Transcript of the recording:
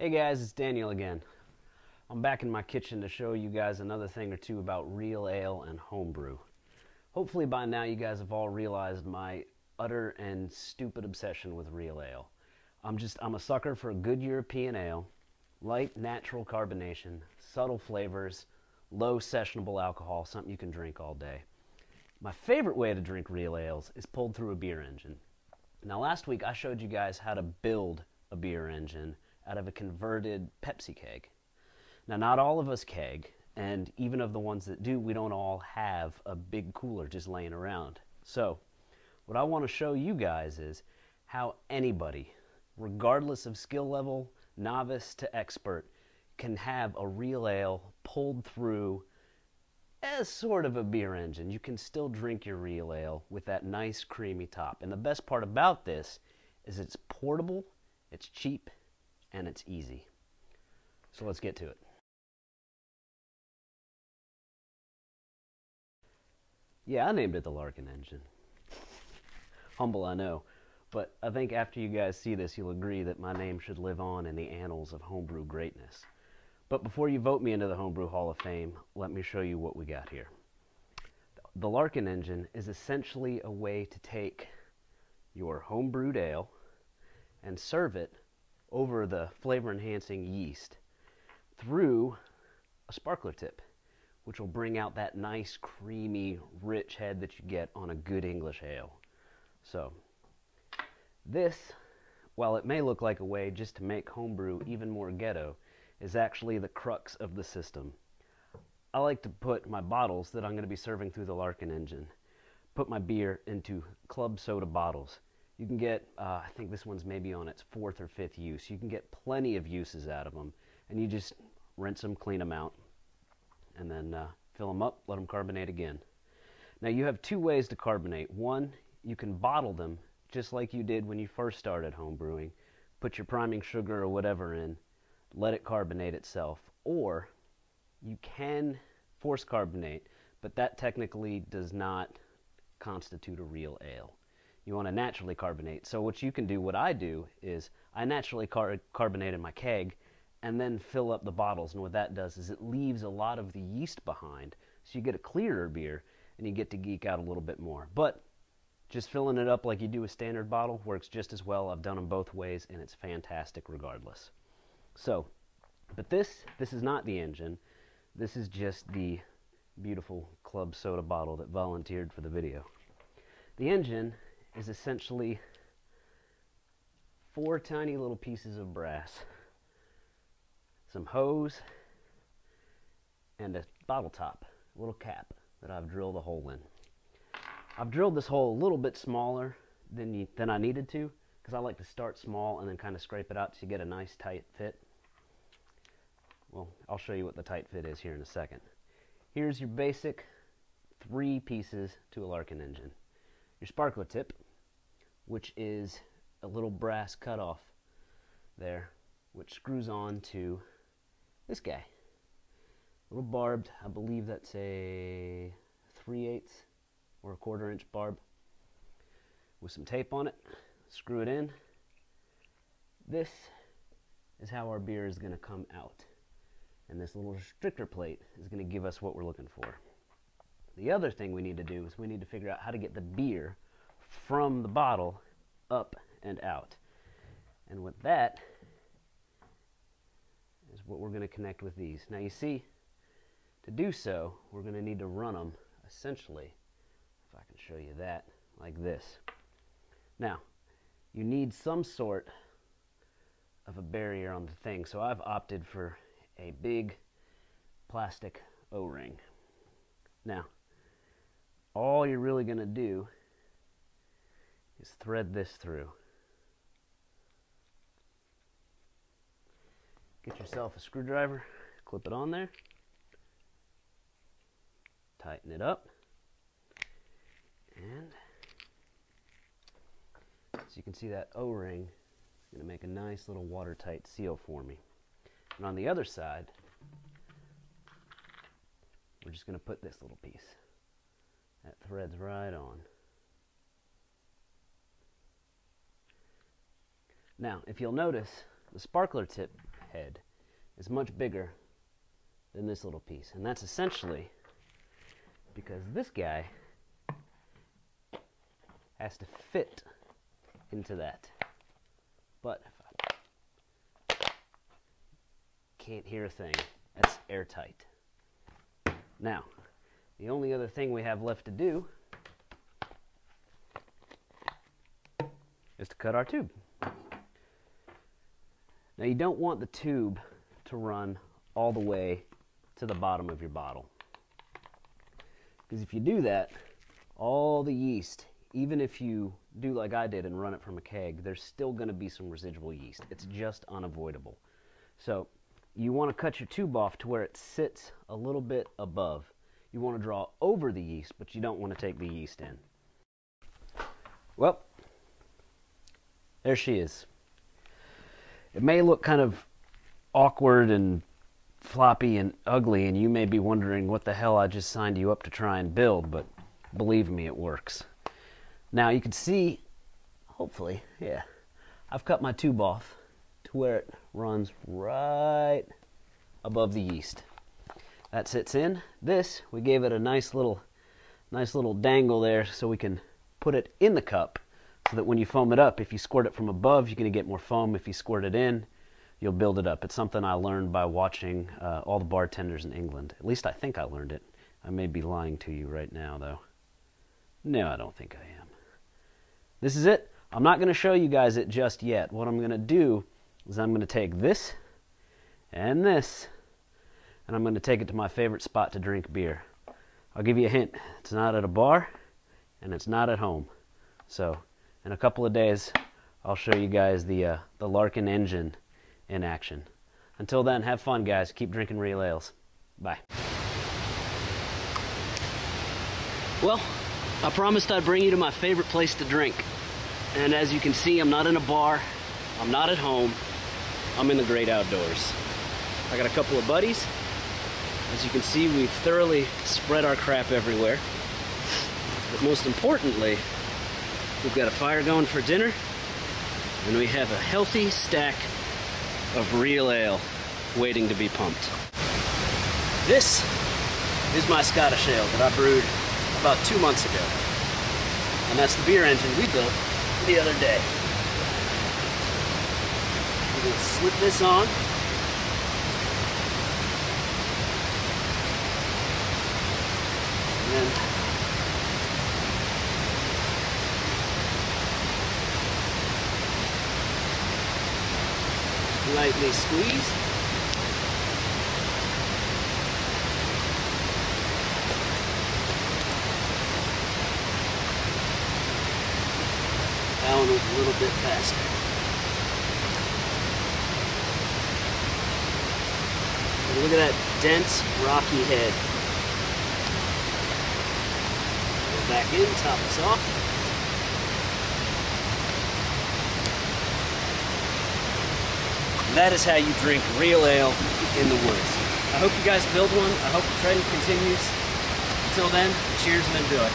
Hey guys, it's Daniel again. I'm back in my kitchen to show you guys another thing or two about real ale and homebrew. Hopefully by now you guys have all realized my utter and stupid obsession with real ale. I'm a sucker for a good European ale, light natural carbonation, subtle flavors, low sessionable alcohol, something you can drink all day. My favorite way to drink real ales is pulled through a beer engine. Now last week I showed you guys how to build a beer engine out of a converted Pepsi keg. Now not all of us keg, and even of the ones that do, we don't all have a big cooler just laying around. So what I want to show you guys is how anybody, regardless of skill level, novice to expert, can have a real ale pulled through as sort of a beer engine. You can still drink your real ale with that nice creamy top. And the best part about this is it's portable, it's cheap, and it's easy. So let's get to it. Yeah, I named it the Larkin engine. Humble, I know, but I think after you guys see this, you'll agree that my name should live on in the annals of homebrew greatness. But before you vote me into the Homebrew Hall of Fame, let me show you what we got here. The Larkin engine is essentially a way to take your homebrewed ale and serve it over the flavor-enhancing yeast through a sparkler tip, which will bring out that nice, creamy, rich head that you get on a good English ale. So, this, while it may look like a way just to make homebrew even more ghetto, is actually the crux of the system. I like to put my bottles that I'm going to be serving through the Larkin engine, put my beer into club soda bottles. You can get, I think this one's maybe on its 4th or 5th use. You can get plenty of uses out of them, and you just rinse them, clean them out, and then fill them up, let them carbonate again. Now you have two ways to carbonate. One, you can bottle them just like you did when you first started homebrewing. Put your priming sugar or whatever in, let it carbonate itself. Or you can force carbonate, but that technically does not constitute a real ale. You want to naturally carbonate. So what you can do, what I do, is I naturally carbonate in my keg and then fill up the bottles. And what that does is it leaves a lot of the yeast behind, so you get a clearer beer and you get to geek out a little bit more. But just filling it up like you do a standard bottle works just as well. I've done them both ways and it's fantastic regardless. So, but this is not the engine. This is just the beautiful club soda bottle that volunteered for the video. The engine is essentially 4 tiny little pieces of brass, some hose, and a bottle top, a little cap that I've drilled a hole in. I've drilled this hole a little bit smaller than I needed to, because I like to start small and then kind of scrape it out so you get a nice tight fit. Well, I'll show you what the tight fit is here in a second. Here's your basic 3 pieces to a Larkin engine. Your sparkler tip, which is a little brass cutoff there, which screws on to this guy. A little barbed, I believe that's a 3/8 or a 1/4 inch barb with some tape on it. Screw it in. This is how our beer is going to come out. And this little restrictor plate is going to give us what we're looking for. The other thing we need to do is we need to figure out how to get the beer from the bottle up and out. And with that is what we're going to connect with these. Now you see, to do so, we're going to need to run them essentially, if I can show you that, like this. Now, you need some sort of a barrier on the thing, so I've opted for a big plastic O-ring. Now, all you're really going to do is thread this through. Get yourself a screwdriver, clip it on there, tighten it up, and so you can see that O-ring is going to make a nice little watertight seal for me. And on the other side, we're just going to put this little piece. That threads right on. Now, if you'll notice, the sparkler tip head is much bigger than this little piece. And that's essentially because this guy has to fit into that. But if I can't hear a thing, that's airtight. Now, the only other thing we have left to do is to cut our tube. Now, you don't want the tube to run all the way to the bottom of your bottle, because if you do that, all the yeast, even if you do like I did and run it from a keg, there's still going to be some residual yeast. It's just unavoidable. So you want to cut your tube off to where it sits a little bit above. You want to draw over the yeast, but you don't want to take the yeast in. Well, there she is. It may look kind of awkward and floppy and ugly, and you may be wondering what the hell I just signed you up to try and build, but believe me, it works. Now you can see, hopefully, yeah, I've cut my tube off to where it runs right above the yeast. That sits in. This, we gave it a nice little dangle there so we can put it in the cup so that when you foam it up, if you squirt it from above, you're going to get more foam. If you squirt it in, you'll build it up. It's something I learned by watching all the bartenders in England. At least I think I learned it. I may be lying to you right now, though. No, I don't think I am. This is it. I'm not going to show you guys it just yet. What I'm going to do is I'm going to take this and this, and I'm going to take it to my favorite spot to drink beer. I'll give you a hint. It's not at a bar, and it's not at home. So, in a couple of days, I'll show you guys the Larkin engine in action. Until then, have fun, guys. Keep drinking real ales. Bye. Well, I promised I'd bring you to my favorite place to drink. And as you can see, I'm not in a bar. I'm not at home. I'm in the great outdoors. I got a couple of buddies. As you can see, we've thoroughly spread our crap everywhere. But most importantly, we've got a fire going for dinner, and we have a healthy stack of real ale waiting to be pumped. This is my Scottish ale that I brewed about 2 months ago. And that's the beer engine we built the other day. We're going to slip this on. And then lightly squeeze. That one was a little bit faster. But look at that dense, rocky head. Go back in, top us off. That is how you drink real ale in the woods. I hope you guys build one. I hope the trend continues. Until then, cheers and enjoy.